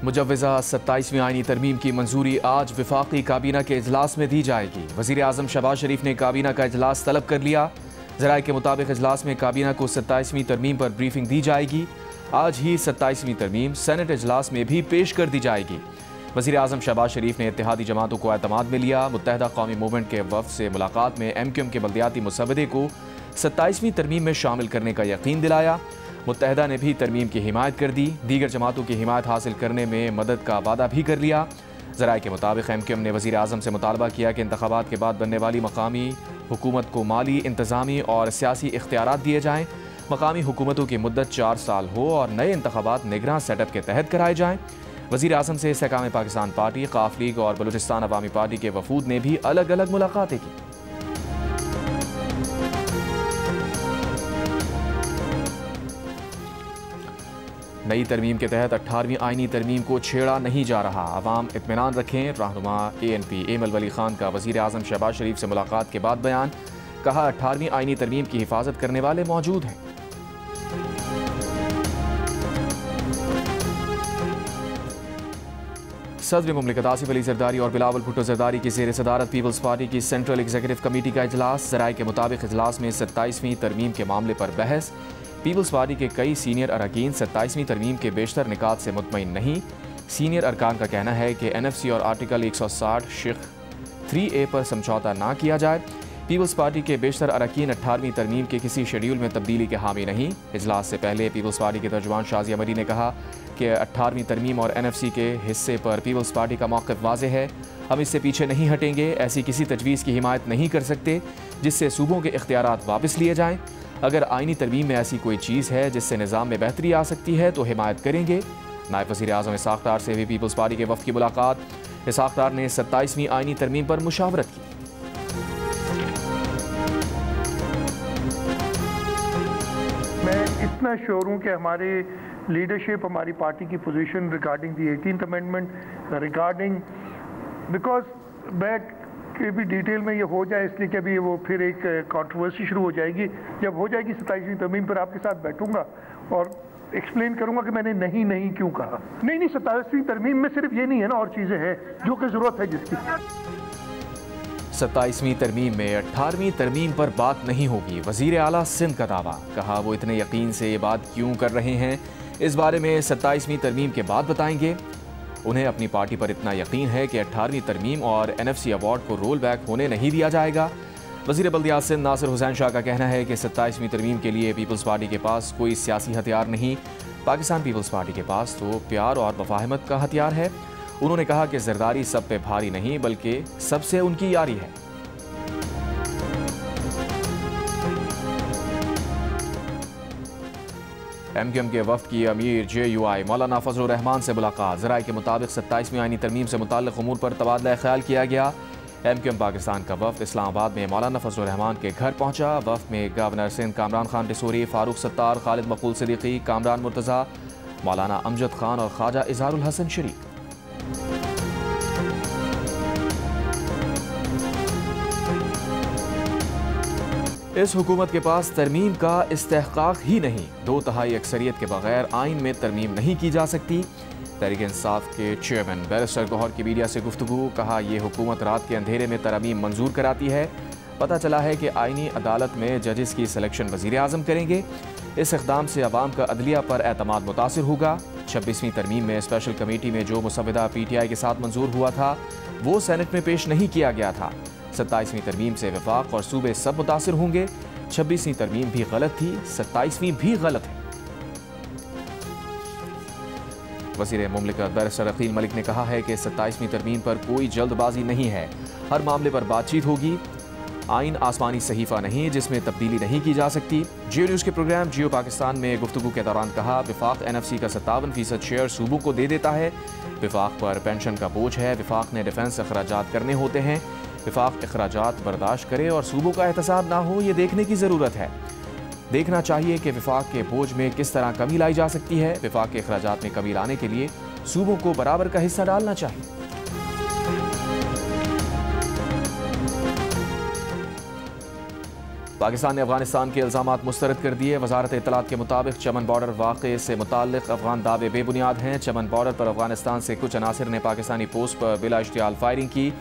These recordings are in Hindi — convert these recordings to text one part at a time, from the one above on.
मुजव्वज़ा 27वीं आईनी तरमीम की मंजूरी आज वफाकी काबीना के इजलास में दी जाएगी। वज़ीर आज़म शहबाज शरीफ ने काबीना का इजलास तलब कर लिया। ज़राए के मुताबिक इजलास में काबीना को 27वीं तरमीम पर ब्रीफिंग दी जाएगी। आज ही 27वीं तरमीम सेनेट इजलास में भी पेश कर दी जाएगी। वज़ीर आज़म शहबाज शरीफ ने इत्तेहादी जमातों को एतमाद में लिया। मुत्तहदा कौमी मूवमेंट के वफ़द से मुलाकात में MQM के बल्दियाती मुसव्वदे को 27वीं तरमीम में शामिल करने का यकीन दिलाया। मुत्तहदा ने भी तरमीम की हिमायत कर दी। दीगर जमातों की हिमायत हासिल करने में मदद का वादा भी कर लिया। ज़राए के मुताबिक MQM ने वज़ीर आज़म से मुतालबा किया कि इंतखाबात के बाद बनने वाली मकामी हुकूमत को माली, इंतज़ामी और सियासी इख्तियारात दिए जाएँ। मकामी हुकूमतों की मुद्दत 4 साल हो और नए इंतखाबात निगरान सेटअप के तहत कराए जाएँ। वज़ीर आज़म से इस्तेहकाम पाकिस्तान पार्टी, क़ाफ लीग और बलूचिस्तान अवामी पार्टी के वफूद ने भी अलग अलग मुलाकातें की। नई तरमीम के तहत 18वीं आईनी तरमीम को छेड़ा नहीं जा रहा, अवाम इत्मीनान रखें। रहनुमा ANP एमल वली खान का वज़ीर आज़म शहबाज शरीफ से मुलाकात के बाद बयान। कहा 18वीं आईनी तरमीम की हिफाजत करने वाले मौजूद हैं। सदर मुमलिकत आसिफ अली जरदारी और बिलावल भुट्टो जरदारी की ज़ेर सदारत पीपल्स पार्टी की सेंट्रल एग्जीक्यूटिव कमेटी का इजलास। ज़राए के मुताबिक इजलास में 27वीं तरमीम के मामले पर बहस। पीपल्स पार्टी के कई सीनियर अरकान 27वीं तरमीम के बेशतर निकात से मुतमईन नहीं। सीनियर अरकान का कहना है कि NFC और आर्टिकल 160 शिक 3A पर समझौता ना किया जाए। पीपल्स पार्टी के बेशतर अरकान 18वीं तरमीम के किसी शेड्यूल में तब्दीली के हामी नहीं। इजलास से पहले पीपल्स पार्टी के तर्जुमान शाजिया मरी ने कहा कि 18वीं तरमीम और NFC के हिस्से पर पीपल्स पार्टी का मौक़िफ़ वाज़ेह है। हम इससे पीछे नहीं हटेंगे। ऐसी किसी तजवीज़ की हिमायत नहीं कर सकते जिससे सूबों के इख्तियारात वापस लिए जाएँ। अगर आईनी तरमीम में ऐसी कोई चीज़ है जिससे निज़ाम में बेहतरी आ सकती है तो हिमायत करेंगे। नायब वज़ीर आज़म इसहाक़ डार से भी पीपल्स पार्टी के वफ़द की मुलाकात। इसहाक़ डार ने 27वीं आईनी तरमीम पर मुशावरत की। मैं इतना श्योर हूँ कि हमारे लीडरशिप, हमारी पार्टी की position regarding the 18th amendment regarding because मैं कि भी डिटेल में ये हो जाए, इसलिए कि अभी वो फिर एक कंट्रोवर्सी शुरू हो जाएगी। जब हो जाएगी 27वीं तरमीम पर आपके साथ बैठूंगा और एक्सप्लेन करूंगा कि मैंने नहीं क्यों कहा। नहीं 27वीं तरमीम में सिर्फ ये नहीं है ना, और चीज़ें हैं जो कि ज़रूरत है जिसकी। 27वीं तरमीम में 18वीं तरमीम पर बात नहीं होगी, वज़ीर आला सिंध का दावा। कहा वो इतने यकीन से ये बात क्यों कर रहे हैं, इस बारे में 27वीं तरमीम के बाद बताएंगे। उन्हें अपनी पार्टी पर इतना यकीन है कि 18वीं तरमीम और NFC अवार्ड को रोल बैक होने नहीं दिया जाएगा। वज़ीर बल्दियात सिंध नासिर हुसैन शाह का कहना है कि 27वीं तरमीम के लिए पीपल्स पार्टी के पास कोई सियासी हथियार नहीं, पाकिस्तान पीपल्स पार्टी के पास तो प्यार और वफाहमत का हथियार है। उन्होंने कहा कि जरदारी सब पे भारी नहीं बल्कि सबसे उनकी यारी है। MQM के वफ़द की अमीर JUI मौलाना फजल रहमान से मुलाकात। ज़राए के मुताबिक 27वीं आईनी तरमीम से मुताल्लिक़ उमूर पर तबादला ख्याल किया गया। MQM पाकिस्तान का वफ़द इस्लामाबाद में मौलाना फजल रहमान के घर पहुंचा। वफ़द में गवर्नर सिंध कामरान खान डिसोरी, फारूक सत्तार, खालिद मकबूल सिद्दीकी, कामरान मुर्तज़ा, मौलाना अमजद खान और ख्वाजा इज़हारुल हसन शरीक। इस हुकूमत के पास तरमीम का इस्तेहकाक ही नहीं। 2/3 अक्सरियत के बगैर आइन में तरमीम नहीं की जा सकती। तहरीक इंसाफ के चेयरमैन बैरिस्टर गौहर की मीडिया से गुफ्तगू। कहा यह हुकूमत रात के अंधेरे में तरमीम मंजूर कराती है। पता चला है कि आइनी अदालत में जजेस की सिलेक्शन वज़ीर आज़म करेंगे। इस इक़दाम से अवाम का अदलिया पर एतमाद मुतासिर होगा। 26वीं तरमीम में स्पेशल कमेटी में जो मुसव्वदा PTI के साथ मंजूर हुआ था वो सेनेट में पेश नहीं किया गया था। 27वीं तरमीम से वफाक और सूबे सब मुतासिर होंगे। 26वीं तरमीम भी गलत थी, 27वीं भी गलत है। वज़ीर मुमलिकत बैरिस्टर अकील मलिक ने कहा है कि 27वीं तरमीम पर कोई जल्दबाजी नहीं है, हर मामले पर बातचीत होगी। आइन आसमानी सहीफ़ा नहीं जिसमें तब्दीली नहीं की जा सकती। जियो न्यूज़ के प्रोग्राम जियो पाकिस्तान में गुफ्तगू के दौरान कहा वफाक NFC का 57% शेयर सूबों को दे देता है। वफाक पर पेंशन का बोझ है, वफाक ने डिफेंस अखराजात करने होते हैं। वफाक अखराजात बर्दाश्त करे और सूबों का एहतसाब ना हो, ये देखने की ज़रूरत है। देखना चाहिए कि वफाक के बोझ में किस तरह कमी लाई जा सकती है। वफाक के अखराजात में कमी लाने के लिए सूबों को बराबर का हिस्सा डालना चाहिए। पाकिस्तान ने अफगानिस्तान के इल्ज़ामात मुस्तरद कर दिए। वजारत इत्तलात के मुताबिक चमन बॉर्डर वाक़े से मुताल्लिक़ अफगान दावे बेबुनियाद हैं। चमन बॉर्डर पर अफगानिस्तान से कुछ अनासर ने पाकिस्तानी पोस्ट पर बिला इश्तियाल फायरिंग की।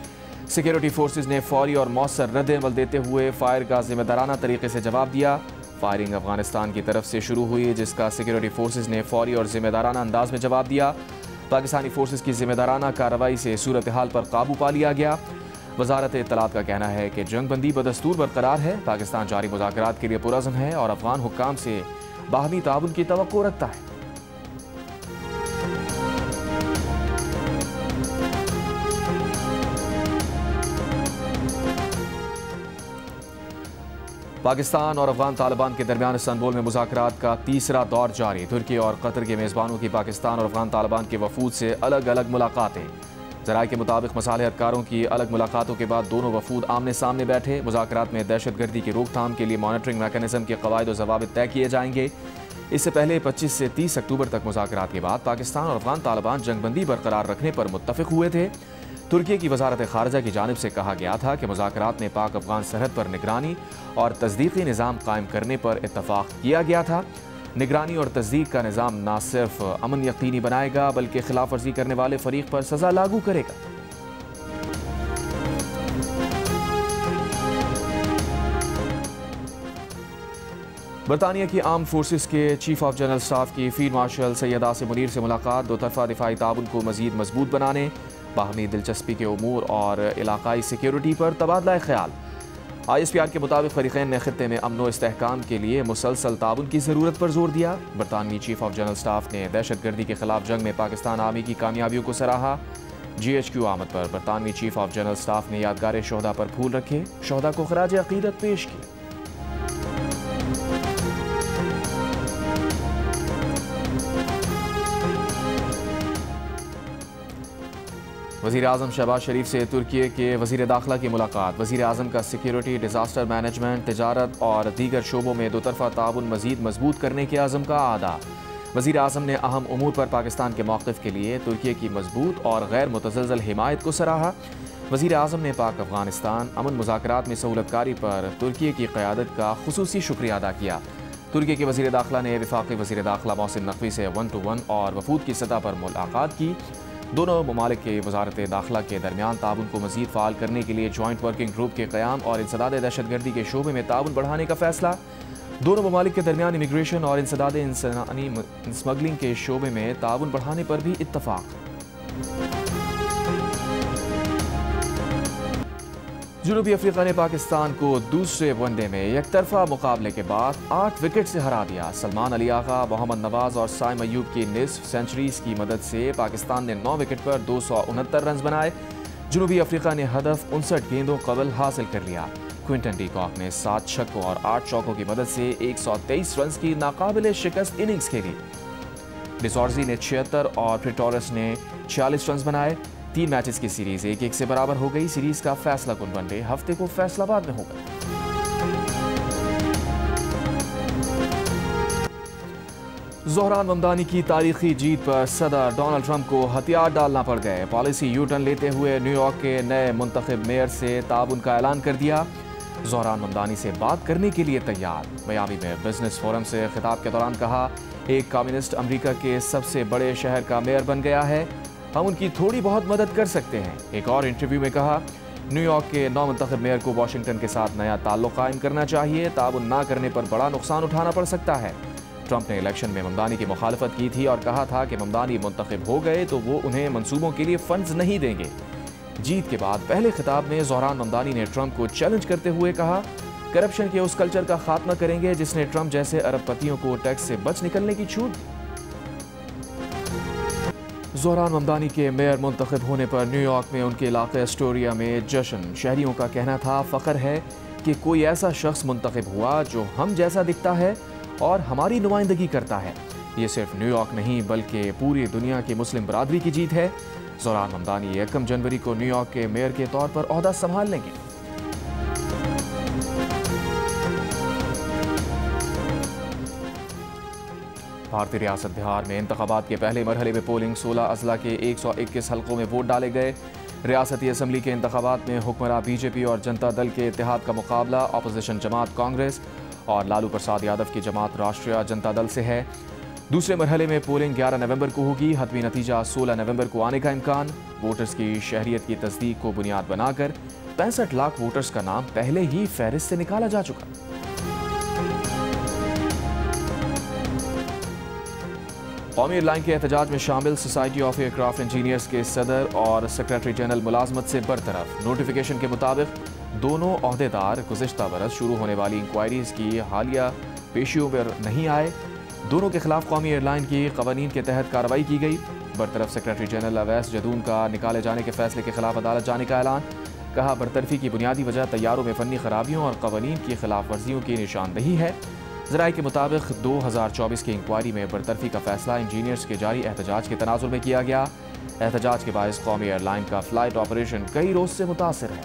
सिक्योरिटी फोर्सेज ने फौरी और मौसर रद्द-ए-अमल देते हुए फायर का जिम्मेदाराना तरीके से जवाब दिया। फायरिंग अफगानिस्तान की तरफ से शुरू हुई, जिसका सिक्योरिटी फोर्सेज ने फौरी और जिम्मेदाराना अंदाज में जवाब दिया। पाकिस्तानी फोर्सेज की जिम्मेदाराना कार्रवाई से सूरत हाल पर काबू पा लिया गया। वजारत इत्तलात का कहना है कि जंगबंदी बदस्तूर बरकरार है। पाकिस्तान जारी मुज़ाकरात के लिए पुरअज़्म है और अफगान हुक्काम से बाहमी ताउन की तवक्को रखता है। पाकिस्तान और अफगान तालिबान के दरमियान इस्तांबुल में मुज़ाकरात का तीसरा दौर जारी। तुर्की और कतर के मेज़बानों की पाकिस्तान और अफगान तालिबान के वफूद से अलग अलग मुलाकातें। ज़राए के मुताबिक मसालहतकारों की अलग मुलाकातों के बाद दोनों वफूद आमने सामने बैठे। मुज़ाकरात में दहशतगर्दी की रोकथाम के लिए मॉनिटरिंग मैकेनिज्म के कवायद और ज़वाबित तय किए जाएंगे। इससे पहले 25 से 30 अक्टूबर तक मुज़ाकरात के बाद पाकिस्तान और अफगान तालिबान जंगबंदी बरकरार रखने पर मुत्तफ़िक हुए थे। तुर्की की वजारत खारजा की जानिब से कहा गया था कि मुज़ाकरात में पाक अफगान सरहद पर निगरानी और तस्दीकी निज़ाम कायम करने पर इत्तफ़ाक़ किया गया था। निगरानी और तस्दीक का निज़ाम न सिर्फ अमन यकीनी बनाएगा बल्कि खिलाफ वर्जी करने वाले फरीक पर सज़ा लागू करेगा। बरतानिया की आर्म फोर्सेस के चीफ ऑफ जनरल स्टाफ की फील्ड मार्शल सैयद आसिम मुनीर से मुलाकात। दो तरफा दिफाई ताउन को मज़ीद मजबूत बनाने, बाहमी दिलचस्पी के उमूर और इलाकाई सिक्योरिटी पर तबादला ख्याल। ISPR के मुताबिक फरीक़ैन ने खित्ते में अमन व इस्तेहकाम के लिए मुसलसल ताउन की ज़रूरत पर जोर दिया। बरतानवी चीफ ऑफ जनरल स्टाफ ने दहशतगर्दी के खिलाफ जंग में पाकिस्तान आर्मी की कामयाबियों को सराहा। GHQ आमद पर बरतानवी चीफ ऑफ जनरल स्टाफ ने यादगार शोहदा पर फूल रखे, शोहदा को खराज अकीदत पेश किया। वज़ीर आज़म शहबाज शरीफ से तुर्की के वज़ीर दाखिला की मुलाकात। वज़ीर आज़म का सिक्योरिटी, डिज़ास्टर मैनेजमेंट, तिजारत और दीगर शोबों में दो तरफ़ा ताउन मज़ीद मजबूत करने के आज़म का आदा। वज़ीर आज़म ने अहम उमूर पर पाकिस्तान के मौक़िफ़ के लिए तुर्की की मजबूत और गैर मुतज़लज़ल हिमायत को सराहा। वज़ीर आज़म ने पाक अफ़गानिस्तान अमन मुज़ाकरात में सहूलतकारी पर तुर्की की क़यादत का खुसूसी शुक्रिया अदा किया। तुर्की के वज़ीर दाखिला ने वफ़ाक़ी वज़ीर दाखिला मोहसिन नक़वी से 1-to-1 और वफूद की सतह पर मुलाकात की। दोनों ममालिक के वजारत दाखिला के दरमियान ताउन को मज़ीद फ़ाल करने के लिए जॉइंट वर्किंग ग्रुप के क़याम और इंसदाद दहशतगर्दी के शोबे में ताउन बढ़ाने का फ़ैसला। दोनों ममालिक के दरमियान इमिग्रेशन और इंसदाद इंसानी स्मगलिंग के शोबे में ताउन बढ़ाने पर भी इत्तफ़ाक़। जनूबी अफ्रीका ने पाकिस्तान को दूसरे वनडे में एकतरफा मुकाबले के बाद 8 विकेट से हरा दिया। सलमान अली आगा, मोहम्मद नवाज और साइम अयूब की निस्फ सेंचुरीज की मदद से पाकिस्तान ने 9 विकेट पर 269 रन बनाए। जनूबी अफ्रीका ने हदफ 59 गेंदों कबल हासिल कर लिया। क्विंटन डी कॉक ने 7 छक्कों और 8 चौकों की मदद से 123 रन की नाकाबिले शिकस्त इनिंग्स खेली। डिसॉर्जी ने 76 और प्रिटोरस ने 46 रन बनाए। 3 मैचेस की सीरीज 1-1 से बराबर हो गई। सीरीज का फैसला कुन वनडे हफ्ते को फैसलाबाद में होगा। ज़ोहरान ममदानी की तारीखी जीत पर सदर डोनाल्ड ट्रंप को हथियार डालना पड़ गए। पॉलिसी यू टर्न लेते हुए न्यूयॉर्क के नए मुंतखब मेयर से ताउन का ऐलान कर दिया। ज़ोहरान ममदानी से बात करने के लिए तैयार। मियामी में बिजनेस फोरम से खिताब के दौरान कहा, एक कम्युनिस्ट अमेरिका के सबसे बड़े शहर का मेयर बन गया है, हम उनकी थोड़ी बहुत मदद कर सकते हैं। एक और इंटरव्यू में कहा, न्यूयॉर्क के नौ मुंतखब मेयर को वाशिंगटन के साथ नया ताल्लुक कायम करना चाहिए, ताउन ना करने पर बड़ा नुकसान उठाना पड़ सकता है। ट्रंप ने इलेक्शन में ममदानी की मुखालफत की थी और कहा था कि ममदानी मुंतखब हो गए तो वो उन्हें मंसूबों के लिए फंड्स नहीं देंगे। जीत के बाद पहले खिताब में ज़ोहरान ममदानी ने ट्रंप को चैलेंज करते हुए कहा, करप्शन के उस कल्चर का खात्मा करेंगे जिसने ट्रंप जैसे अरबपतियों को टैक्स से बच निकलने की छूट। ज़ोहरान ममदानी के मेयर मुंतखब होने पर न्यूयॉर्क में उनके इलाके एस्टोरिया में जश्न। शहरियों का कहना था, फ़ख्र है कि कोई ऐसा शख्स मुंतखब हुआ जो हम जैसा दिखता है और हमारी नुमाइंदगी करता है। ये सिर्फ न्यूयॉर्क नहीं बल्कि पूरी दुनिया की मुस्लिम बरादरी की जीत है। ज़ोहरान ममदानी 1 जनवरी को न्यूयॉर्क के मेयर के तौर पर ओहदा संभाल लेंगे। भारतीय रियासत बिहार में इंतखाबात के पहले मरहले में पोलिंग 16 अजला के 121 हलकों में वोट डाले गए। रियासती असम्बली के इंतखाबात में हुक्मरान बीजेपी और जनता दल के इत्तेहाद का मुकाबला अपोजिशन जमात कांग्रेस और लालू प्रसाद यादव की जमात राष्ट्रीय जनता दल से है। दूसरे मरहले में पोलिंग 11 नवंबर को होगी। हतमी नतीजा 16 नवंबर को आने का इम्कान। वोटर्स की शहरियत की तस्दीक को बुनियाद बनाकर 65 लाख वोटर्स का नाम पहले ही फहरिस्त से निकाला जा चुका। कौमी एयरलाइन के एहतजाज में शामिल सोसाइटी ऑफ एयरक्राफ्ट इंजीनियर्स के सदर और सेक्रेटरी जनरल मुलाजमत से बरतरफ। नोटिफिकेशन के मुताबिक दोनों ओहदेदार गुज़िश्ता बरस शुरू होने वाली इंक्वायरीज की हालिया पेशियों पर नहीं आए। दोनों के खिलाफ कौमी एयरलाइन की कवानीन के तहत कार्रवाई की गई। बरतरफ सेक्रेटरी जनरल अवैस जदून का निकाले जाने के फैसले के खिलाफ अदालत जाने का ऐलान। कहा, बरतरफी की बुनियादी वजह तैयारों में फनी खराबियों और कवानीन की खिलाफ वर्जियों की निशानदही है। ज़राए के मुताबिक 2024 की इंक्वायरी में बरतरफी का फैसला इंजीनियर्स के जारी एहतजाज के तनाजुर में किया गया। एहतजाज के बायस कौमी एयरलाइन का फ्लाइट ऑपरेशन कई रोज से मुतासिर है।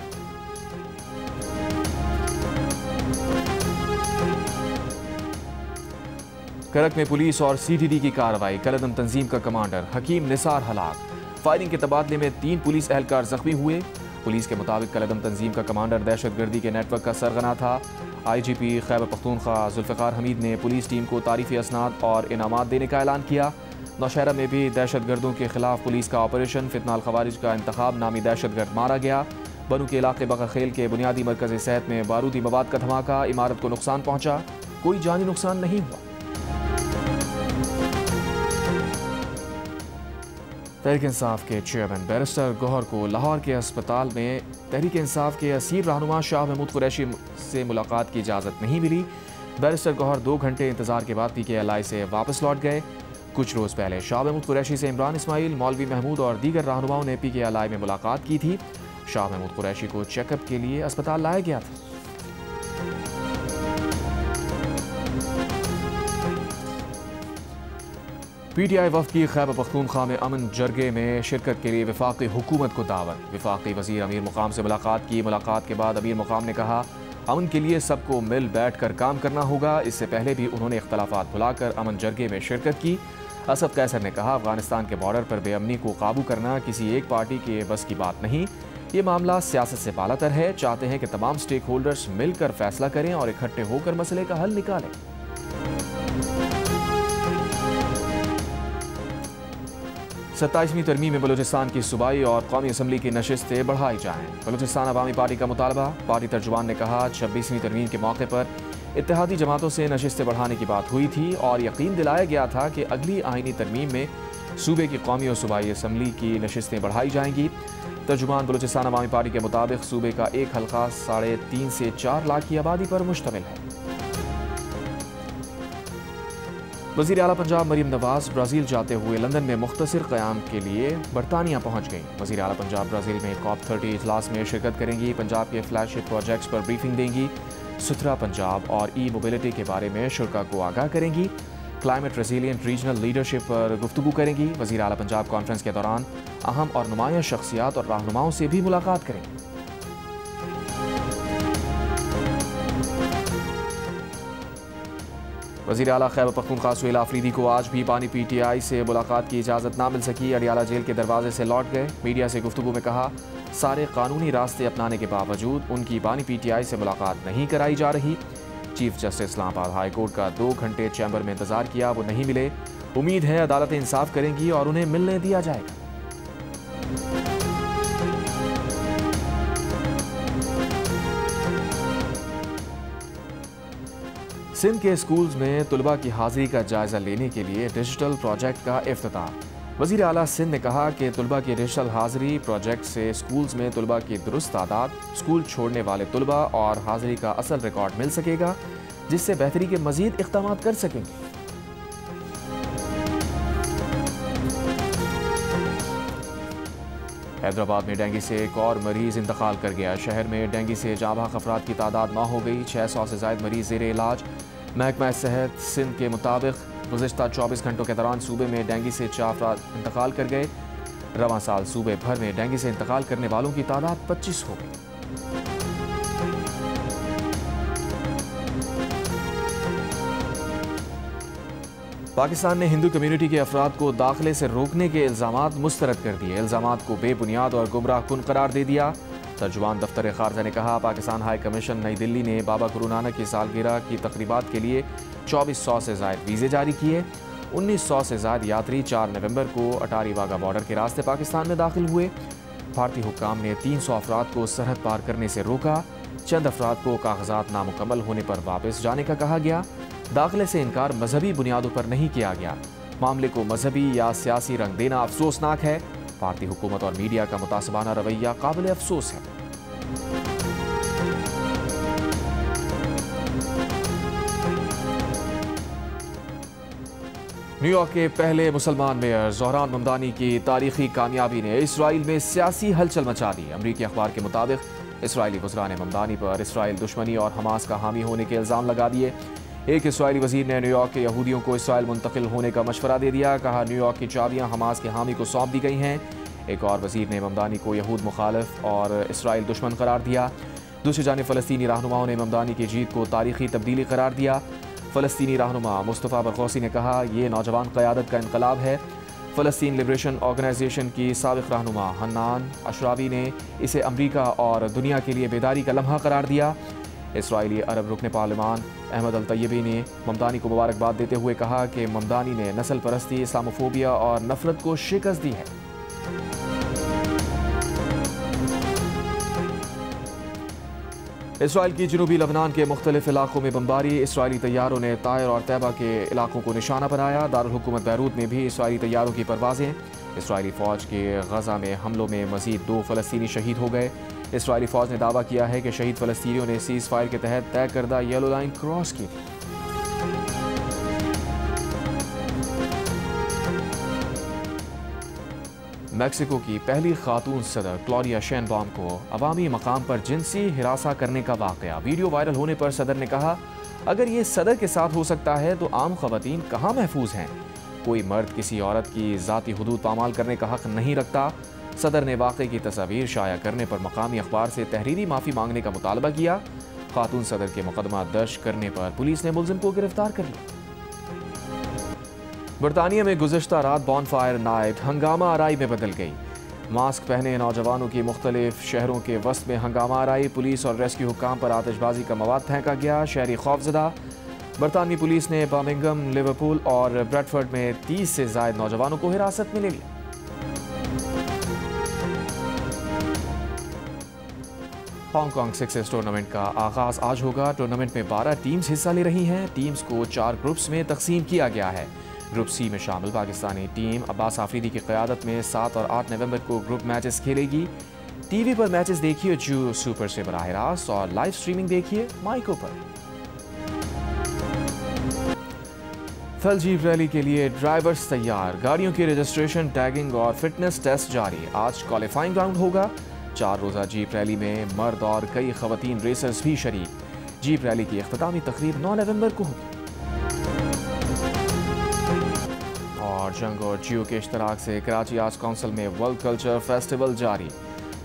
करक में पुलिस और CTD की कार्रवाई। कलदम तंजीम का कमांडर हकीम निसार हलाक। फायरिंग के तबादले में 3 पुलिस एहलकार जख्मी हुए। पुलिस के मुताबिक कलदम तंजीम का कमांडर दहशतगर्दी के नेटवर्क का सरगना था। IGP खैबर पख्तूनख्वा जुल्फ़िकार हमीद ने पुलिस टीम को तारीफी असनाद और इनामात देने का ऐलान किया। नौशहरा में भी दहशतगर्दों के खिलाफ पुलिस का ऑपरेशन। फितनाल खवारिज का इंतखाब नामी दहशतगर्द मारा गया। बनू के इलाके बगखेल के बुनियादी मरकज़ सेहत में बारूदी मवाद का धमाका। इमारत को नुकसान पहुंचा, कोई जानी नुकसान नहीं हुआ। तहरीक इंसाफ के चेयरमैन बैरिस्टर गौहर को लाहौर के अस्पताल में तहरीक इंसाफ के असीर रहनुमा शाह महमूद कुरैशी से मुलाकात की इजाज़त नहीं मिली। बैरिस्टर गौहर 2 घंटे इंतजार के बाद PKLI से वापस लौट गए। कुछ रोज़ पहले शाह महमूद कुरैशी से इमरान इस्माइल, मौलवी महमूद और दीगर रहनुमाओं ने PKLI में मुलाकात की थी। शाह महमूद कुरैशी को चेकअप के लिए अस्पताल लाया गया था। PTI वफ़द की खैबर पख्तूनख्वा में अमन जरगे में शिरकत के लिए वफाकी हुकूमत को दावत। वफाकी वज़ीर अमीर मुकाम से मुलाकात की। मुलाकात के बाद अमीर मुकाम ने कहा, अमन के लिए सबको मिल बैठ कर काम करना होगा। इससे पहले भी उन्होंने इख्तलाफात भुलाकर अमन जरगे में शिरकत की। असद कैसर ने कहा, अफगानिस्तान के बॉर्डर पर बेअमनी को काबू करना किसी एक पार्टी के बस की बात नहीं। ये मामला सियासत से बालातर है। चाहते हैं कि तमाम स्टेक होल्डर्स मिलकर फैसला करें और इकट्ठे होकर मसले का हल निकालें। 27वीं तरमीम में बलूचिस्तान की सूबाई और कौमी असम्बली की नशिस्तें बढ़ाई जाएं। बलूचिस्तान अवामी पार्टी का मुतालबा। पार्टी तर्जुमान ने कहा, 26वीं तरमीम के मौके पर इत्तेहादी जमातों से नशिस्तें बढ़ाने की बात हुई थी और यकीन दिलाया गया था कि अगली आईनी तरमीम में सूबे की कौमी और सूबाई असम्बली की नशिस्तें बढ़ाई जाएंगी। तर्जुमान बलूचिस्तान अवामी पार्टी के मुताबिक सूबे का एक हल्का 3.5 से 4 लाख की आबादी पर मुश्तमिल है। वज़ीर आला पंजाब मरीम नवाज ब्राज़ील जाते हुए लंदन में मुख्तसर क़याम के लिए बरतानिया पहुँच गईं। वज़ीर आला पंजाब ब्राज़ील में COP30 इजलास में शिरकत करेंगी। पंजाब के फ्लैगशिप प्रोजेक्ट्स पर ब्रीफिंग देंगी। सुथरा पंजाब और ई-मोबिलिटी के बारे में शुरा को आगाह करेंगी। क्लाइमेट रेजिलियंट रीजनल लीडरशिप पर गुफ्तगू करेंगी। वज़ीर आला पंजाब कॉन्फ्रेंस के दौरान अहम और नुमाया शख्सियात और रहनुमाओं से भी मुलाकात करेंगी। वज़ीर आला खैबर पख्तूनख्वा सुहेल आफरीदी को आज भी बानी PTI से मुलाकात की इजाज़त ना मिल सकी। अडियाला जेल के दरवाजे से लौट गए। मीडिया से गुफ्तगू में कहा, सारे कानूनी रास्ते अपनाने के बावजूद उनकी बानी PTI से मुलाकात नहीं कराई जा रही। Chief justice Islamabad high court का 2 घंटे चैम्बर में इंतजार किया, वो नहीं मिले। उम्मीद है अदालत इंसाफ करेंगी और उन्हें मिलने दिया जाएगा। सिंध के स्कूल्स में तुलबा की हाजिरी का जायजा लेने के लिए डिजिटल प्रोजेक्ट का इफ्तिताह। वज़ीर आला सिंध ने कहा कि तुलबा की डिजिटल हाजिरी प्रोजेक्ट से स्कूल्स में तुलबा की दुरुस्त तादाद, स्कूल छोड़ने वाले तुलबा और हाजिरी का असल रिकॉर्ड मिल सकेगा, जिससे बेहतरी के मजीद इक़दाम कर सकेंगे। हैदराबाद में डेंगू से एक और मरीज इंतकाल कर गया। शहर में डेंगू से जाबाक अफराद की तादाद 9 हो गई। 600 से ज़ायद मरीज ज़ेर इलाज। महकमा सेहत सिंध के मुताबिक गुज़िश्ता 24 घंटों के दौरान सूबे में डेंगू से 4 अफराद इंतकाल कर गए। रवां साल सूबे भर में डेंगू से इंतकाल करने वालों की तादाद 25 हो गई। पाकिस्तान ने हिंदू कम्युनिटी के अफराद को दाखिले से रोकने के इल्ज़ामात मुस्तरद कर दिए। इल्ज़ामात को बेबुनियाद और गुमराह कुन करार दे दिया। तर्जुमान दफ्तर खारजा ने कहा, पाकिस्तान हाई कमीशन नई दिल्ली ने बाबा गुरु नानक की सालगिरह की तकरीबात के लिए 2400 से ज़ायद वीज़े जारी किए। 1900 से ज़ायद यात्री 4 नवंबर को अटारी वाघा बॉर्डर के रास्ते पाकिस्तान में दाखिल हुए। भारतीय हुक्काम ने 300 अफराद को सरहद पार करने से रोका। चंद अफराद को कागजात नामुकम्मल होने पर वापस जाने का कहा गया। दाखिले से इनकार मजहबी बुनियादों पर नहीं किया गया। मामले को मजहबी या सियासी रंग देना अफसोसनाक है। भारतीय हुकूमत और मीडिया का मुतासबाना रवैया काबिल अफसोस है। न्यूयॉर्क के पहले मुसलमान मेयर ज़ोहरान ममदानी की तारीखी कामयाबी ने इसराइल में सियासी हलचल मचा दी। अमरीकी अखबार के मुताबिक इसराइली वज़रा ने ममदानी पर इसराइल दुश्मनी और हमास का हामी होने के इल्ज़ाम लगा दिए। एक इसराइली वजीर ने न्यूयॉर्क के यहूदियों को इसराइल मुंतकिल होने का मशवरा दे दिया। कहा, न्यूयॉर्क की चाबियां हमास के हामी को सौंप दी गई हैं। एक और वजीर ने ममदानी को यहूद मुखालिफ और इसराइल दुश्मन करार दिया। दूसरी जानिब फ़लस्तीनी रहनुमाओं ने ममदानी की जीत को तारीखी तब्दीली करार दिया। फ़लस्तीनी रहनुमा मुस्तफ़ा बरगौसी ने कहा, यह नौजवान क़यादत का इनकलाब है। फ़लस्तीन लिबरेशन ऑर्गेनाइजेशन की साबिक़ रहनुमा हन्नान अशरावी ने इसे अमरीका और दुनिया के लिए बेदारी का लम्हा करार दिया। इसराइली अरब रुकन पार्लिमान अहमद अल तैयबी ने ममदानी को मुबारकबाद देते हुए कहा कि ममदानी ने नस्ल परस्ती, इस्लामोफोबिया और नफरत को शिकस्त दी है। इसराइल की जनूबी लबनान के मुख्तलिफ इलाकों में बमबारी। इसराइली तैयारों ने तायर और तैबा के इलाकों को निशाना बनाया। दारुल हुकूमत बैरूत में भी इसराइली तैयारों की परवाजें। इसराइली फ़ौज के गज़ा में हमलों में मज़ीद 2 फ़लस्तीनी शहीद हो गए। इसराइली फ़ौज ने दावा किया है कि शहीद फ़लस्तीनियों ने सीज़ फायर के तहत तय करदा येलो लाइन क्रॉस की थी। मैक्सिको की पहली खातून सदर क्लॉडिया शेनबॉम को अवामी मकाम पर जिनसी हिरासा करने का वाक़या। वीडियो वायरल होने पर सदर ने कहा, अगर ये सदर के साथ हो सकता है तो आम ख़वातीन कहाँ महफूज हैं। कोई मर्द किसी औरत की ज़ाती हुदूद पामाल करने का हक़ नहीं रखता। सदर ने वाक़े की तस्वीर शाया करने पर मकामी अखबार से तहरीरी माफ़ी मांगने का मुतालबा किया। खातून सदर के मुकदमा दर्ज करने पर पुलिस ने मुलजिम को गिरफ्तार कर लिया। बरतानिया में गुज़श्ता रात बॉनफायर नाइट हंगामा आराई में बदल गई। मास्क पहने नौजवानों की मुख्तलिफ शहरों के वस्त में हंगामा आराई। पुलिस और रेस्क्यू हुक्काम पर आतिशबाजी का मवाद फेंका गया। शहरी खौफजदा। बरतानवी पुलिस ने बर्मिंघम, लिवरपूल और ब्रेडफर्ड में 30 से ज़ायद नौजवानों को हिरासत में ले लिया। हांगकांग सिक्सेस टूर्नामेंट का आगाज आज होगा। टूर्नामेंट में 12 टीम्स हिस्सा ले रही हैं। टीम्स को 4 ग्रुप्स में तकसीम किया गया है। ग्रुप सी में शामिल पाकिस्तानी टीम अब्बास आफरीदी की क़यादत में 7 और 8 नवंबर को ग्रुप मैचेस खेलेगी। टीवी पर मैचेस देखिए जियो सुपर से बराह रास्त और लाइव स्ट्रीमिंग देखिए माइको पर। फल जीप रैली के लिए ड्राइवर्स तैयार। गाड़ियों की रजिस्ट्रेशन, टैगिंग और फिटनेस टेस्ट जारी। आज क्वालिफाइंग राउंड होगा। 4 रोज़ा जीप रैली में मर्द और कई ख़वातीन रेसर्स भी शरीक। जीप रैली की इख्तितामी तकरीब 9 नवंबर को होगी। और जंग और जियो के इश्तराक से कराची आर्ट्स काउंसिल में वर्ल्ड कल्चर फेस्टिवल जारी।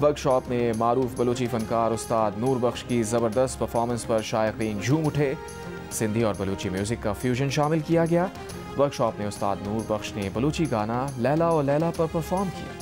वर्कशॉप में मारूफ बलूची फनकार उस्ताद नूर बख्श की ज़बरदस्त परफॉर्मेंस पर शायकीन झूम उठे। सिंधी और बलूची म्यूज़िक का फ्यूजन शामिल किया गया। वर्कशॉप में उस्ताद नूर बख्श ने बलूची गाना लैला और लैला पर परफॉर्म किया।